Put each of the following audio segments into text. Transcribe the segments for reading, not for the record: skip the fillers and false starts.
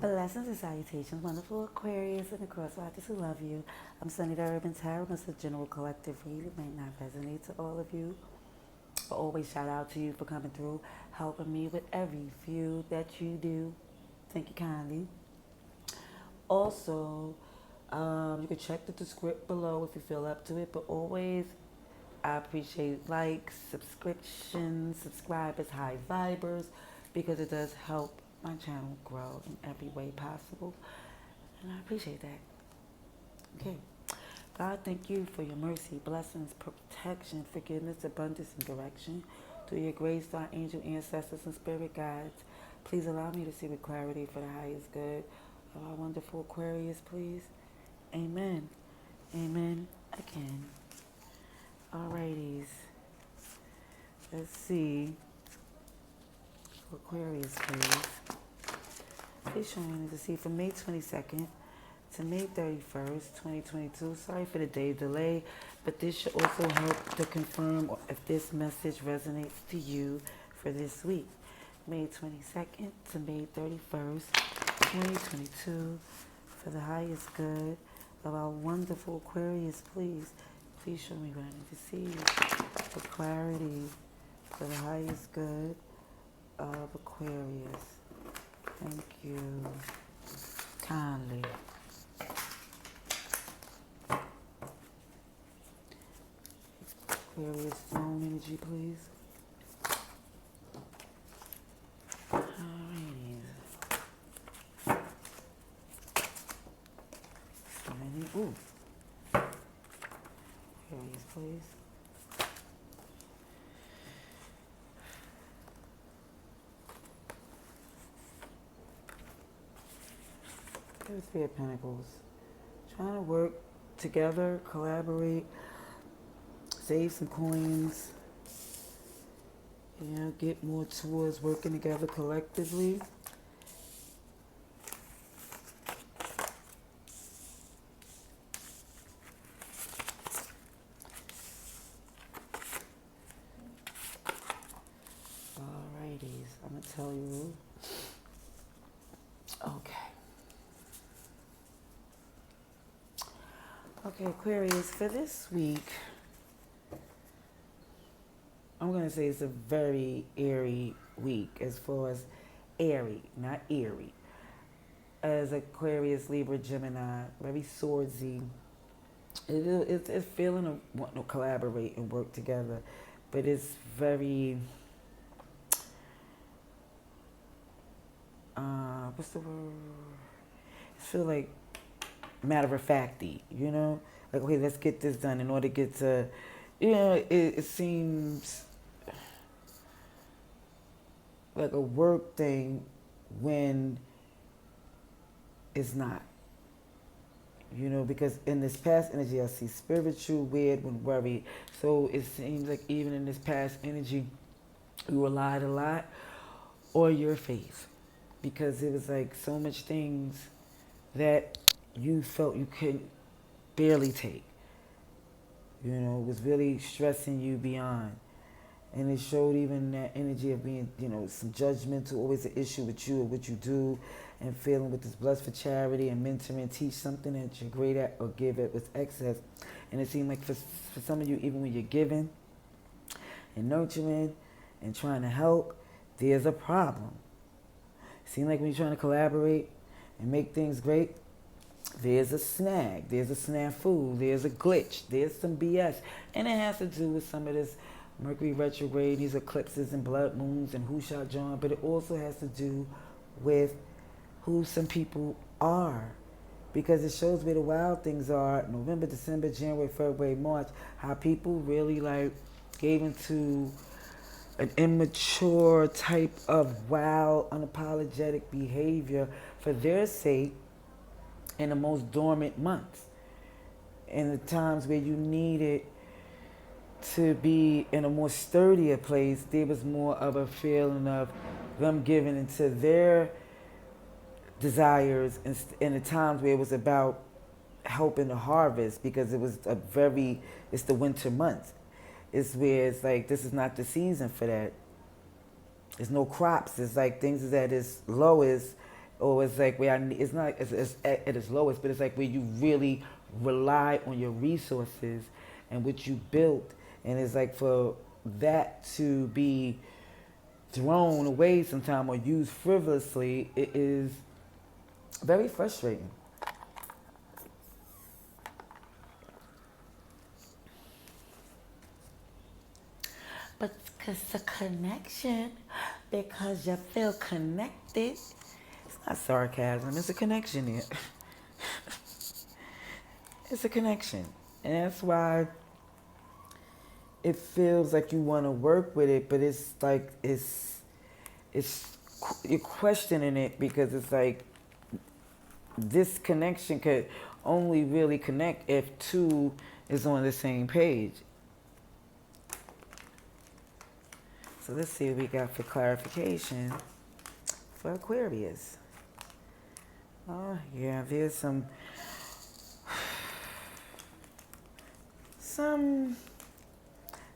Blessings and salutations, wonderful Aquarius and Across Watchers who love you. I'm Sunny the Urban Tarot. It's a general collective read. It might not resonate to all of you, but always shout out to you for coming through, helping me with every view that you do. Thank you kindly. Also, you can check the script below if you feel up to it, but always I appreciate likes, subscriptions, subscribers, high vibers, because it does help my channel grow in every way possible. And I appreciate that. Okay. God, thank you for your mercy, blessings, protection, forgiveness, abundance, and direction. Through your grace, to our angel ancestors and spirit guides, please allow me to see with clarity for the highest good of our wonderful Aquarius, please. Amen. Amen. Again. Alrighties. Let's see. Aquarius, please. Please show me to see from May 22nd to May 31st, 2022. Sorry for the day delay, but this should also help to confirm if this message resonates to you for this week. May 22nd to May 31st, 2022, for the highest good of our wonderful Aquarius, please. Please show me what I need to see for clarity for the highest good of Aquarius. Thank you kindly. Aquarius phone energy, please. Alrighty. Ooh. Aquarius, please. Three of Pentacles. Trying to work together, collaborate, save some coins, get more towards working together collectively. Alrighties, I'm gonna tell you. Okay, Aquarius, for this week, I'm going to say it's a very airy week as far as airy, not eerie. As Aquarius, Libra, Gemini, very swordsy. It's feeling of wanting to collaborate and work together, but it's very, what's the word? It feels like matter of facty, like, okay, let's get this done in order to get to, it seems like a work thing when it's not, because in this past energy I see spiritual, weird, and worry. So it seems like even in this past energy you relied a lot on your faith, because it was like so much things that you felt you couldn't barely take. It was really stressing you beyond. And it showed even that energy of being, some judgmental, always an issue with you or what you do, and feeling with this blessed for charity and mentoring, teach something that you're great at or give it with excess. And it seemed like for some of you, even when you're giving and nurturing and trying to help, there's a problem. It seemed like when you're trying to collaborate and make things great, there's a snag, there's a snafu, there's a glitch, there's some BS. And it has to do with some of this Mercury retrograde, these eclipses and blood moons and who shall join, but it also has to do with who some people are. Because it shows where the wild things are, November, December, January, February, March, how people really gave into an immature type of wild, unapologetic behavior for their sake in the most dormant months, in the times where you needed to be in a more sturdier place. There was more of a feeling of them giving into their desires in the times where it was about helping the harvest, because it's the winter months. It's where it's like, this is not the season for that. There's no crops. It's like things is at its lowest, or it's like where it's not it's at its lowest, but it's like where you really rely on your resources and what you built, and it's like for that to be thrown away sometime or used frivolously, it is very frustrating. But it's a connection because you feel connected. It's not sarcasm, it's a connection here. It's a connection. And that's why it feels like you want to work with it, but it's like it's you're questioning it because it's like this connection could only really connect if two is on the same page. So let's see what we got for clarification for Aquarius. Oh yeah, there's some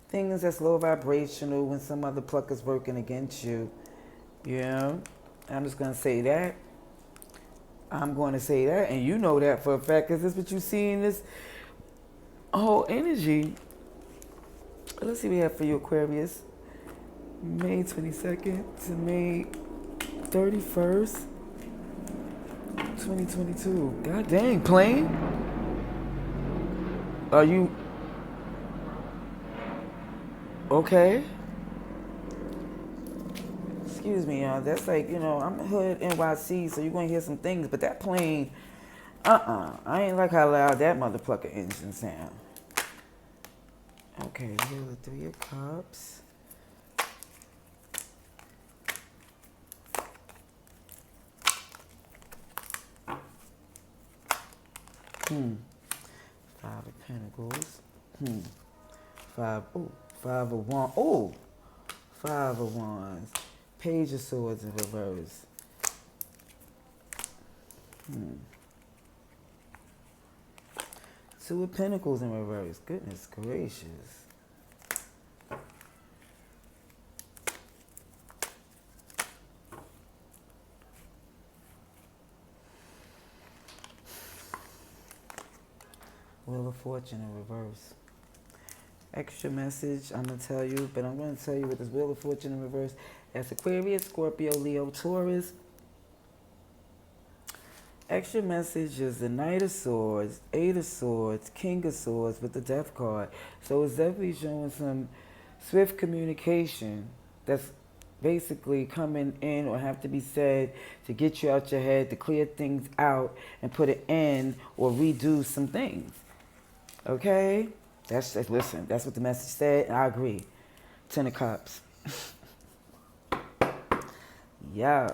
things that's low vibrational when some other pluck is working against you. Yeah, I'm just gonna say that. I'm going to say that, and you know that for a fact, because that's what you see in this whole energy. Let's see what we have for you, Aquarius. May 22nd to May 31st, 2022. God dang, plane? Are you okay? Excuse me, y'all. That's like, I'm hood NYC, so you're going to hear some things, but that plane, I ain't like how loud that motherfucker engine sound. Okay, here are the Three of Cups. Five of Pentacles. Five of Wands. Oh, Five of Wands. Page of Swords in reverse. Two of Pentacles in reverse. Goodness gracious. Wheel of Fortune in reverse. Extra message I'm going to tell you, but I'm going to tell you with this Wheel of Fortune in reverse. That's Aquarius, Scorpio, Leo, Taurus. Extra message is the Knight of Swords, Eight of Swords, King of Swords with the Death card. So it's definitely showing some swift communication that's basically coming in or have to be said to get you out your head, to clear things out and put an end or redo some things. Okay? Listen, that's what the message said, and I agree. Ten of Cups. Yeah.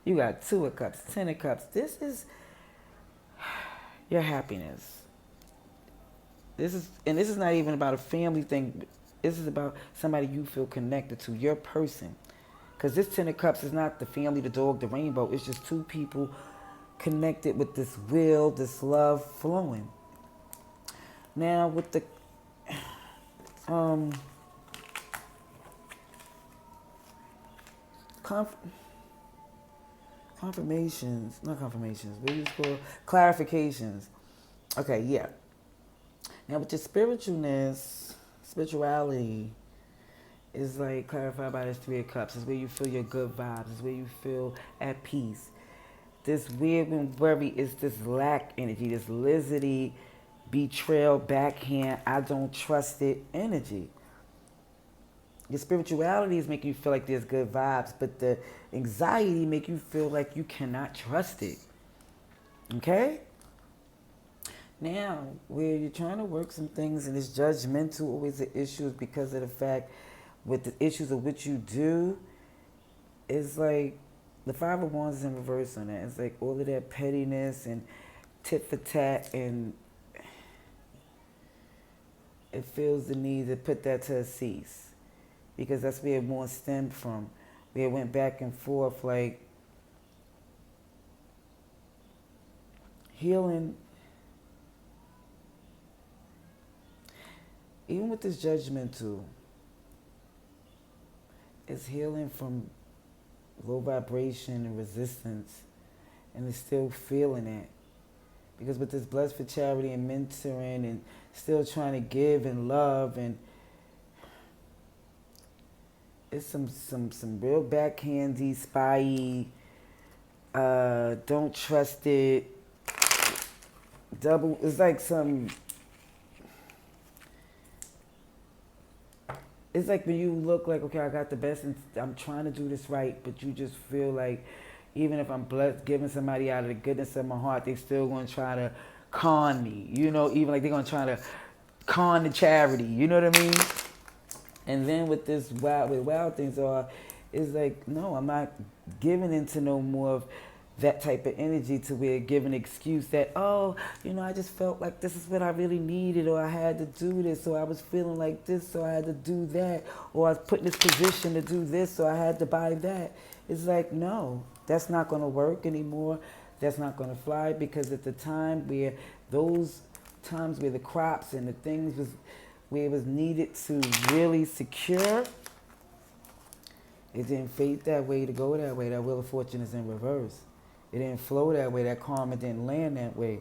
You got Two of Cups, Ten of Cups. This is your happiness. This is not even about a family thing. This is about somebody you feel connected to, your person. Because this Ten of Cups is not the family, the dog, the rainbow. It's just two people connected with this will, this love flowing. Now with the confirmations, not confirmations, what do you call clarifications? Okay, yeah. Now with your spirituality is like clarified by this Three of Cups. It's where you feel your good vibes. It's where you feel at peace. This weird and worry is this lack energy, this lizardy, betrayal, backhand, I don't trust it energy. Your spirituality is making you feel like there's good vibes, but the anxiety make you feel like you cannot trust it. Okay? Now, where you're trying to work some things and it's judgmental, always the issues because of the fact with the issues of what you do, it's like the Five of Wands is in reverse on that. It's like all of that pettiness and tit for tat, and it feels the need to put that to a cease. Because that's where it more stemmed from. Where it went back and forth, like healing. Even with this judgmental, it's healing from low vibration and resistance and is still feeling it. Because with this blessed for charity and mentoring and still trying to give and love, and it's some real backhandy, spy, don't trust it, double. It's like some. It's like when you look like, okay, I got the best, and I'm trying to do this right, but you just feel like, even if I'm blessed, giving somebody out of the goodness of my heart, they still gonna try to con me. You know, even like they're gonna try to con the charity. You know what I mean? And then with this wild things are, it's like, no, I'm not giving into no more of that type of energy to where give an excuse that, oh, I just felt like this is what I really needed, or I had to do this, or I was feeling like this, so I had to do that, or I was put in this position to do this, so I had to buy that. It's like, no, that's not going to work anymore. That's not going to fly, because at the time where those times where the crops and the things was where it was needed to really secure, it didn't fate that way to go that way. That wheel of fortune is in reverse. It didn't flow that way. That karma didn't land that way.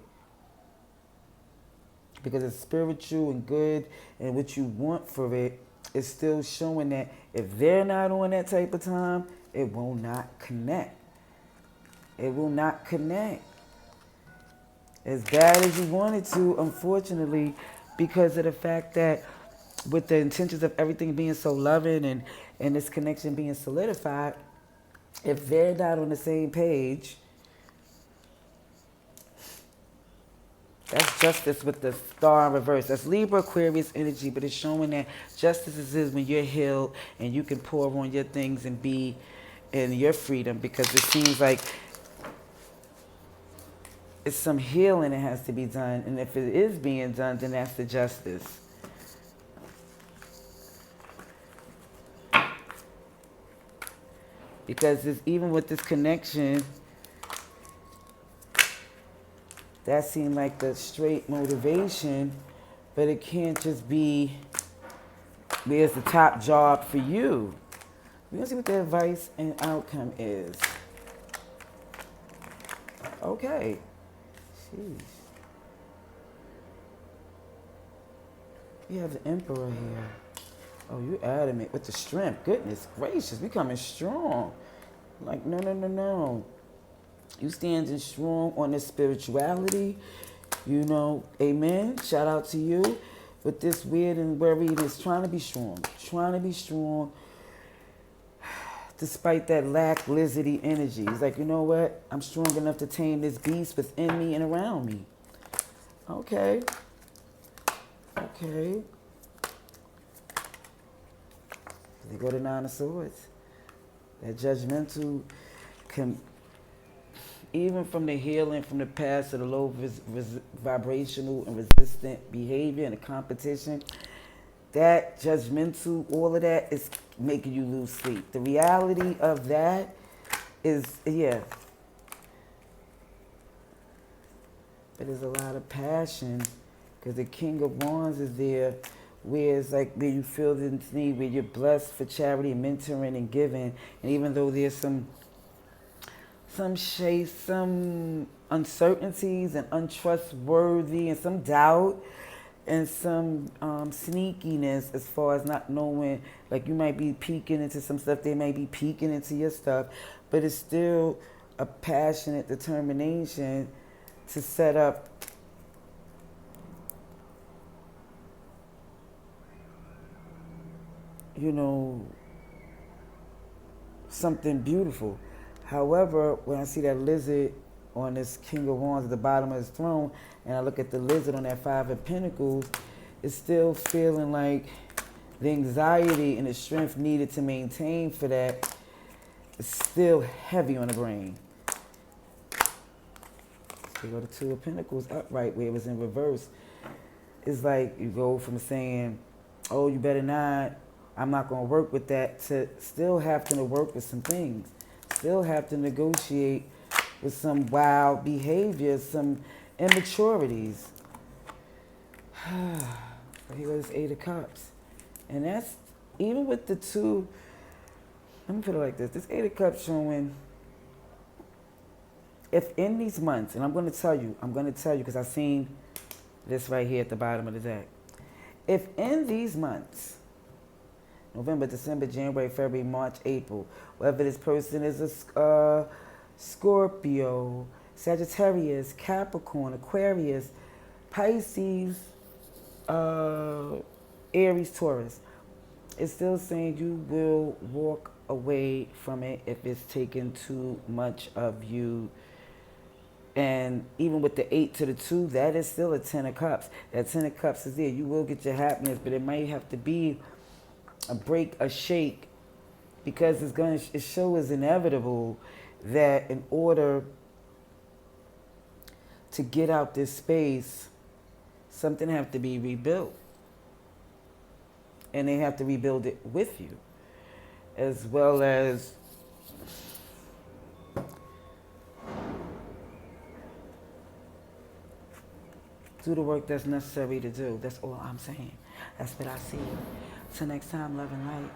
Because it's spiritual and good, and what you want for it is still showing that if they're not on that type of time, it will not connect. It will not connect. As bad as you want it to, unfortunately, because of the fact that with the intentions of everything being so loving and this connection being solidified, if they're not on the same page, that's justice with the star in reverse. That's Libra Aquarius energy, but it's showing that justice is when you're healed and you can pour on your things and be in your freedom, because it seems like it's some healing that has to be done. And if it is being done, then that's the justice. Because it's, even with this connection, that seemed like the straight motivation, but it can't just be, where's the top job for you? We're going to see what the advice and outcome is. Okay. Jeez. You have the Emperor here. Oh, you adamant with the strength. Goodness gracious, we coming strong. Like, no. You standing strong on this spirituality. Amen. Shout out to you. With this weird and worriedness, trying to be strong. Trying to be strong. Despite that lack lizardy energy. It's like, you know what? I'm strong enough to tame this beast within me and around me. Okay. They go to Nine of Swords. That judgmental, even from the healing from the past to the low vibrational and resistant behavior and the competition, that judgmental, all of that is making you lose sleep. The reality of that is, yeah. But there's a lot of passion, because the King of Wands is there, where it's like where you feel the need, where you're blessed for charity and mentoring and giving. And even though there's some shade, some uncertainties and untrustworthy and some doubt and some sneakiness as far as not knowing, like you might be peeking into some stuff, they may be peeking into your stuff, but it's still a passionate determination to set up something beautiful. However, when I see that lizard on this King of Wands at the bottom of his throne, and I look at the lizard on that Five of Pentacles, it's still feeling like the anxiety and the strength needed to maintain for that is still heavy on the brain. So you go to Two of Pentacles upright, where it was in reverse. It's like you go from saying, oh, you better not, I'm not going to work with that, to still having to work with some things. Still have to negotiate with some wild behaviors, some immaturities. Here goes Eight of Cups. And that's, even with the two, let me put it like this. This Eight of Cups showing If in these months, and I'm going to tell you because I've seen this right here at the bottom of the deck. If in these months, November, December, January, February, March, April, whether this person is a Scorpio, Sagittarius, Capricorn, Aquarius, Pisces, Aries, Taurus, it's still saying you will walk away from it if it's taking too much of you. And even with the 8 to the 2, that is still a 10 of cups. That 10 of cups is there. You will get your happiness, but it might have to be a break, a shake, because it shows inevitable that in order to get out this space, something have to be rebuilt. And they have to rebuild it with you, as well as do the work that's necessary to do. That's all I'm saying. That's what I see. Till next time, love and light.